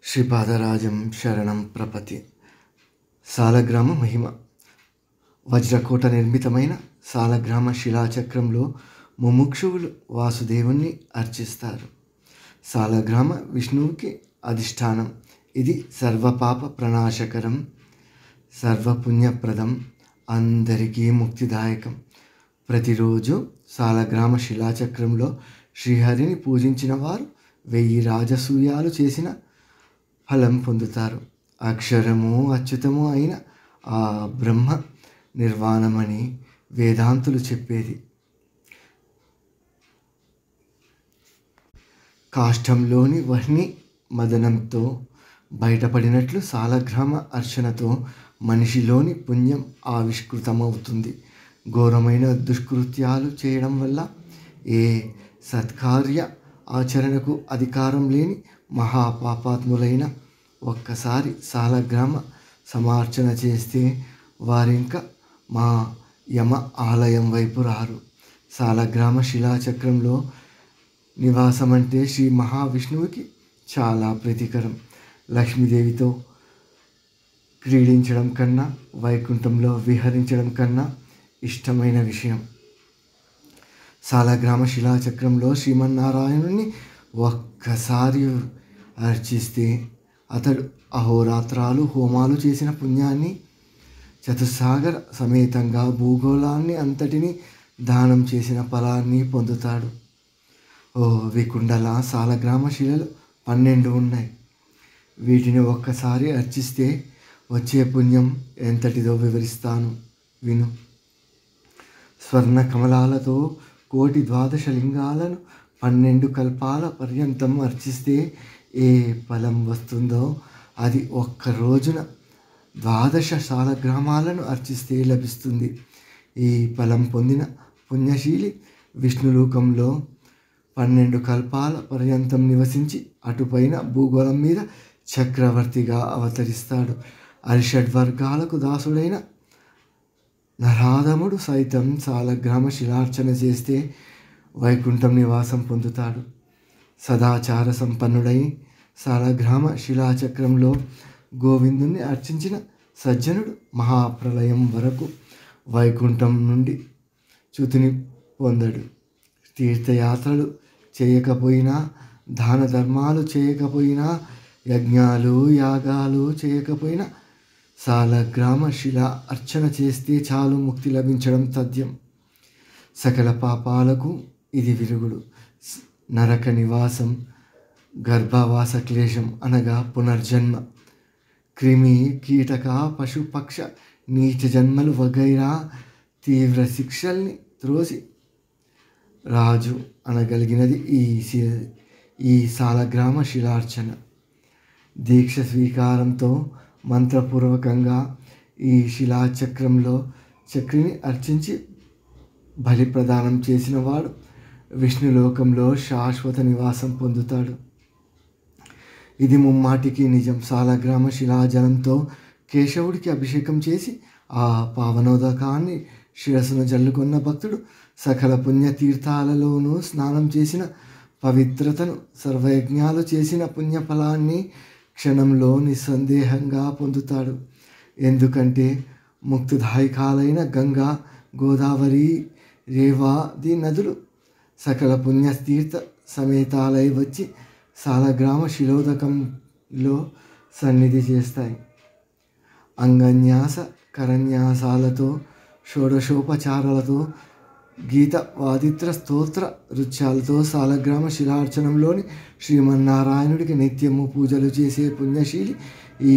శ్రీపాదరాజం శరణం ప్రపతి. సాలగ్రామ మహిమ. వజ్రకోట నిర్మితమైన సాలగ్రామ శిలాచక్రంలో ముముక్షువులు వాసుదేవుణ్ణి అర్చిస్తారు. సాలగ్రామ విష్ణువుకి అధిష్టానం. ఇది సర్వపాప ప్రణాశకరం, సర్వపుణ్యప్రదం, అందరికీ ముక్తిదాయకం. ప్రతిరోజు సాలగ్రామ శిలాచక్రంలో శ్రీహరిని పూజించిన వారు 1000 రాజసూయాలు చేసిన ఫలం పొందుతారు. అక్షరము అచ్యుతము అయిన ఆ బ్రహ్మ నిర్వాణమని వేదాంతులు చెప్పేది. కాష్టంలోని వహ్ని మదనంతో బయటపడినట్లు సాలగ్రామ అర్చనతో మనిషిలోని పుణ్యం ఆవిష్కృతమవుతుంది. ఘోరమైన దుష్కృత్యాలు చేయడం వల్ల ఏ సత్కార్య ఆచరణకు అధికారం లేని మహాపాపాత్ములైన ఒక్కసారి సాలగ్రామ సమార్చన చేస్తే వారింక మా యమ ఆలయం వైపు రారు. సాలగ్రామ శిలాచక్రంలో నివాసం అంటే శ్రీ మహావిష్ణువుకి చాలా ప్రీతికరం. లక్ష్మీదేవితో క్రీడించడం కన్నా వైకుంఠంలో విహరించడం కన్నా ఇష్టమైన విషయం. సాలగ్రామ శిలాచక్రంలో శ్రీమన్నారాయణుని ఒక్కసారి అర్చిస్తే అతడు అహోరాత్రాలు హోమాలు చేసిన పుణ్యాన్ని, చతుస్సాగర సమేతంగా భూగోళాన్ని అంతటిని దానం చేసిన ఫలాన్ని పొందుతాడు. వికుండల సాలగ్రామ శిలలు 12 ఉన్నాయి. వీటిని ఒక్కసారి అర్చిస్తే వచ్చే పుణ్యం ఎంతటిదో వివరిస్తాను, విను. స్వర్ణ కమలాలతో 1,12 లింగాలను 12 కల్పాల పర్యంతం అర్చిస్తే ఏ ఫలం వస్తుందో అది ఒక్క రోజున 12 సాలగ్రామాలను అర్చిస్తే లభిస్తుంది. ఈ ఫలం పొందిన పుణ్యశీలి విష్ణులోకంలో 12 కల్పాల పర్యంతం నివసించి అటుపైన భూగోళం మీద చక్రవర్తిగా అవతరిస్తాడు. అరిషడ్వర్గాలకు దాసుడైన నరాధముడు సైతం సాలగ్రామ శిలార్చన చేస్తే వైకుంఠం నివాసం పొందుతాడు. సదాచార సంపన్నుడై సాలగ్రామ శిలాచక్రంలో గోవిందుణ్ణి అర్చించిన సజ్జనుడు మహాప్రళయం వరకు వైకుంఠం నుండి చ్యుతిని పొందడు. తీర్థయాత్రలు చేయకపోయినా, దాన ధర్మాలు చేయకపోయినా, యజ్ఞాలు యాగాలు చేయకపోయినా సాలగ్రామ శిలా అర్చన చేస్తే చాలు ముక్తి లభించడం తథ్యం. సకల పాపాలకు ఇది విరుగుడు. నరక నివాసం, గర్భవాస క్లేశం అనగా పునర్జన్మ, క్రిమి కీటక పశుపక్ష నీచ జన్మలు వగైరా తీవ్ర శిక్షల్ని త్రోసి రాజు అనగలిగినది ఈ సాలగ్రామ శిలార్చన. దీక్ష స్వీకారంతో మంత్రపూర్వకంగా ఈ శిలాచక్రంలో చక్రిని అర్చించి బలి ప్రదానం చేసిన వాడు విష్ణులోకంలో శాశ్వత నివాసం పొందుతాడు. ఇది ముమ్మాటికి నిజం. సాలగ్రామ శిలాజలంతో కేశవుడికి అభిషేకం చేసి ఆ పావనోదకాన్ని శిరస్సును జల్లుకున్న భక్తుడు సకల పుణ్యతీర్థాలలోనూ స్నానం చేసిన పవిత్రతను, సర్వయజ్ఞాలు చేసిన పుణ్యఫలాన్ని క్షణంలో నిస్సందేహంగా పొందుతాడు. ఎందుకంటే ముక్తిదాయకాలైన గంగా, గోదావరి, రేవాది నదులు సకల పుణ్యతీర్థ సమేతాలై వచ్చి సాలగ్రామ శిలోదకంలో సన్నిధి చేస్తాయి. అంగన్యాస కరన్యాసాలతో, షోడశోపచారాలతో, గీత వాదిత్ర స్తోత్ర నృత్యాలతో సాలగ్రామ శిలార్చనంలోని శ్రీమన్నారాయణుడికి నిత్యము పూజలు చేసే పుణ్యశీలి ఈ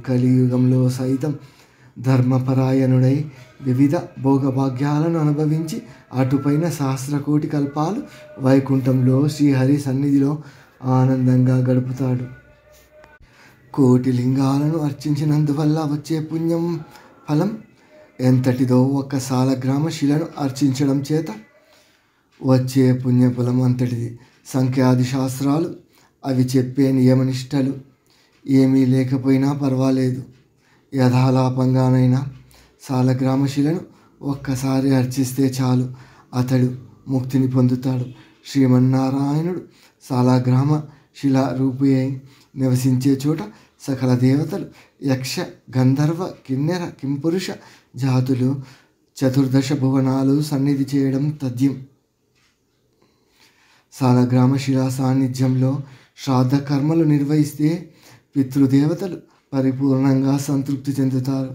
కలియుగంలో సైతం ధర్మపరాయణుడై వివిధ భోగభాగ్యాలను అనుభవించి అటుపైన సహస్రకోటి కల్పాలు వైకుంఠంలో శ్రీహరి సన్నిధిలో ఆనందంగా గడుపుతాడు. 1,000 లింగాలను అర్చించినందువల్ల వచ్చే పుణ్యం ఫలం ఎంతటిదో ఒక్క సాలగ్రామ శిలను అర్చించడం చేత వచ్చే పుణ్యఫలం అంతటిది. సంఖ్యాది శాస్త్రాలు అవి చెప్పే నియమనిష్టలు ఏమీ లేకపోయినా పర్వాలేదు, యథాలాపంగానైనా సాలగ్రామ శిలను ఒక్కసారి అర్చిస్తే చాలు అతడు ముక్తిని పొందుతాడు. శ్రీమన్నారాయణుడు సాలగ్రామ శిలా రూపి నివసించే చోట సకల దేవతలు, యక్ష, గంధర్వ, కిన్నెర, కింపురుష జాతులు 14 భువనాలు సన్నిధి చేయడం తథ్యం. సాలగ్రామ శిలా సాన్నిధ్యంలో శ్రాద్ధ కర్మలు నిర్వహిస్తే పితృదేవతలు పరిపూర్ణంగా సంతృప్తి చెందుతారు.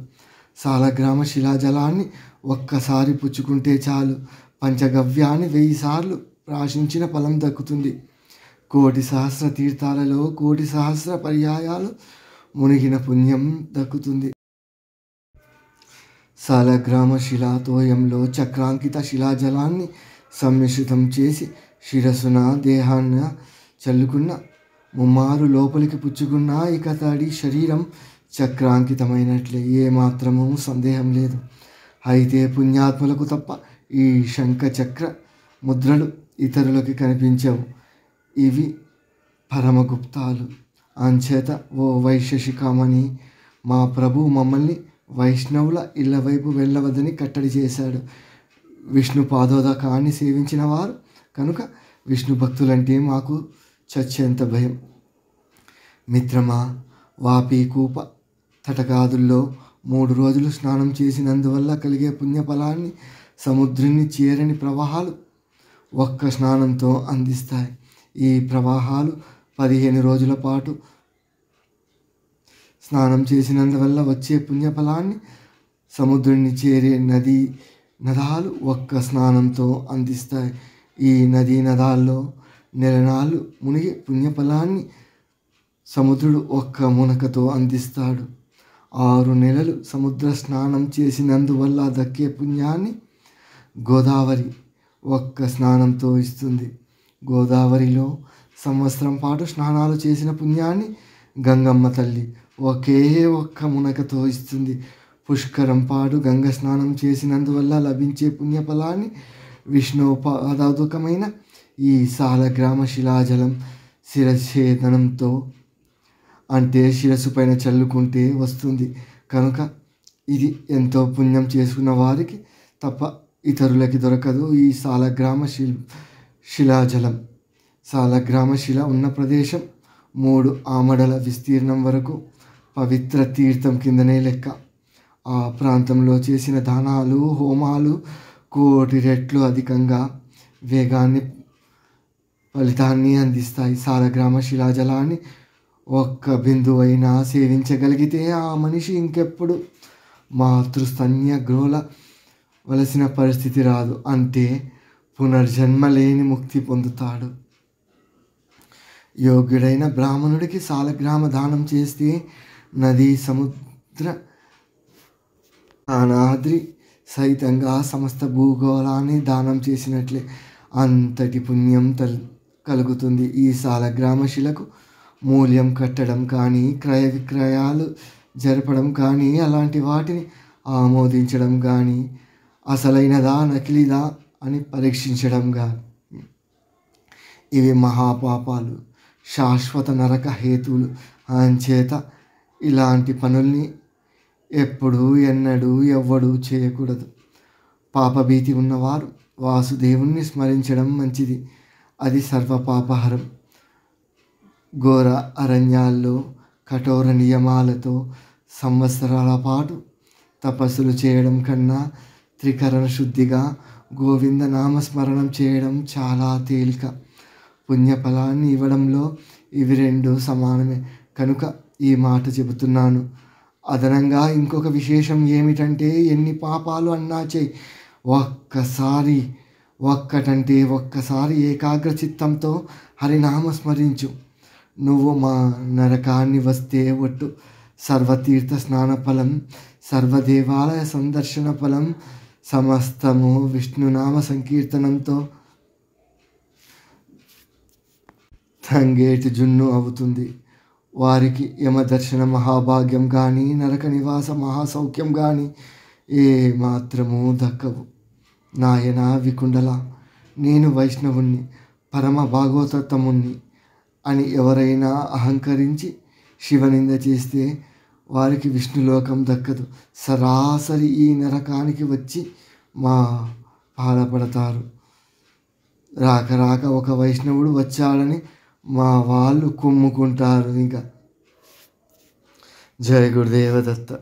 సాలగ్రామ శిలాజలాన్ని ఒక్కసారి పుచ్చుకుంటే చాలు, పంచగవ్యాన్ని 1000 సార్లు ప్రాశించిన ఫలం దక్కుతుంది. 1,000,000 సహస్ర తీర్థాలలో 1,000,000 సహస్ర పర్యాయాలు మునిగిన పుణ్యం దక్కుతుంది. సాలగ్రామ శిలాతోయంలో చక్రాంకిత శిలాజలాన్ని సమ్మిశ్రితం చేసి శిరస్సున దేహాన్న చల్లుకున్న, ముమ్మారు లోపలికి పుచ్చుకున్నా ఇక తడి శరీరం చక్రాంకితమైనట్లే, ఏమాత్రమూ సందేహం లేదు. అయితే పుణ్యాత్ములకు తప్ప ఈ శంఖచక్ర ముద్రలు ఇతరులకి కనిపించవు. ఇవి పరమగుప్తాలు. అంచేత ఓ వైశేషికమని మా ప్రభు మమ్మల్ని వైష్ణవుల ఇళ్ల వైపు వెళ్ళవద్దని కట్టడి చేశాడు. విష్ణు పాదోదకాన్ని సేవించిన వారు కనుక విష్ణు భక్తులంటే మాకు చచ్చేంత భయం. మిత్రమా, వాపి, కూప, తటకాదుల్లో 3 రోజులు స్నానం చేసినందువల్ల కలిగే పుణ్యఫలాన్ని సముద్రుని చేరని ప్రవాహాలు ఒక్క స్నానంతో అందిస్తాయి. ఈ ప్రవాహాలు 15 రోజుల పాటు స్నానం చేసినందువల్ల వచ్చే పుణ్యఫలాన్ని సముద్రుని చేరే నదాలు ఒక్క స్నానంతో అందిస్తాయి. ఈ నదాల్లో నెలనాళ్ళు మునిగి పుణ్యఫలాన్ని సముద్రుడు ఒక్క మునకతో అందిస్తాడు. 6 నెలలు సముద్ర స్నానం చేసినందువల్ల దక్కే పుణ్యాన్ని గోదావరి ఒక్క స్నానంతో ఇస్తుంది. గోదావరిలో సంవత్సరం పాటు స్నానాలు చేసిన పుణ్యాన్ని గంగమ్మ తల్లి ఒకే ఒక్క మునకతో ఇస్తుంది. పుష్కరం పాటు గంగ స్నానం చేసినందువల్ల లభించే పుణ్యఫలాన్ని విష్ణుపాదోదకమైన ఈ సాలగ్రామ శిలాజలం శిరఛేదనంతో, అంటే శిరస్సు పైన చల్లుకుంటే వస్తుంది. కనుక ఇది ఎంతో పుణ్యం చేసుకున్న వారికి తప్ప ఇతరులకి దొరకదు. ఈ సాలగ్రామ శిలాజలం, సాలగ్రామ శిల ఉన్న ప్రదేశం 3 ఆమడల విస్తీర్ణం వరకు పవిత్ర తీర్థం కిందనే లెక్క. ఆ ప్రాంతంలో చేసిన దానాలు, హోమాలు 1,000,000 రెట్లు అధికంగా వేగాన్ని, ఫలితాన్ని అందిస్తాయి. సాలగ్రామ శిలాజలాన్ని ఒక్క బిందువైనా సేవించగలిగితే ఆ మనిషి ఇంకెప్పుడు మాతృస్తన్య గ్రోల వలసిన పరిస్థితి రాదు. అంటే పునర్జన్మ లేని ముక్తి పొందుతాడు. యోగ్యుడైన బ్రాహ్మణుడికి సాలగ్రామ దానం చేస్తే నది, సముద్ర, అనాద్రి సహితంగా సమస్త భూగోళాన్ని దానం చేసినట్లే అంతటి పుణ్యం కలుగుతుంది. ఈ సాలగ్రామ శిలకు మూల్యం కట్టడం కానీ, క్రయ విక్రయాలు జరపడం కానీ, అలాంటి వాటిని ఆమోదించడం కానీ, అసలైనదా నకిలీదా అని పరీక్షించడం కానీ, ఇవి మహాపాపాలు, శాశ్వత నరక హేతువులు. అంచేత ఇలాంటి పనుల్ని ఎప్పుడు ఎన్నడూ ఎవ్వడూ చేయకూడదు. పాపభీతి ఉన్నవారు వాసుదేవుణ్ణి స్మరించడం మంచిది. అది సర్వపాపహరం. ఘోర అరణ్యాల్లో కఠోర నియమాలతో సంవత్సరాల పాటు తపస్సులు చేయడం కన్నా త్రికరణ శుద్ధిగా గోవింద నామస్మరణం చేయడం చాలా తేలిక. పుణ్యఫలాన్ని ఇవ్వడంలో ఇవి 2 సమానమే కనుక ఈ మాట చెబుతున్నాను. అదనంగా ఇంకొక విశేషం ఏమిటంటే, ఎన్ని పాపాలు అన్నా చేయి, ఒక్కసారి ఏకాగ్ర చిత్తంతో హరినామ స్మరించు. నువ్వు మా నరకాన్ని వస్తే ఒట్టు. సర్వతీర్థ స్నాన ఫలం, సర్వదేవాలయ సందర్శన ఫలం సమస్తము విష్ణునామ సంకీర్తనంతో తంగేటి జున్ను అవుతుంది. వారికి యమదర్శన మహాభాగ్యం కానీ, నరక నివాస మహాసౌఖ్యం కానీ ఏమాత్రమూ దక్కవు. నాయన వికుండల, నేను వైష్ణవుణ్ణి, పరమ భాగవతోత్తముణ్ణి అని ఎవరైనా అహంకరించి శివనింద చేస్తే వారికి విష్ణులోకం దక్కదు. సరాసరి ఈ నరకానికి వచ్చి మా బాధపడతారు. రాక ఒక వైష్ణవుడు వచ్చాడని మా వాళ్ళు కుమ్ముకుంటారు ఇంకా. జయ గురుదేవ దత్త.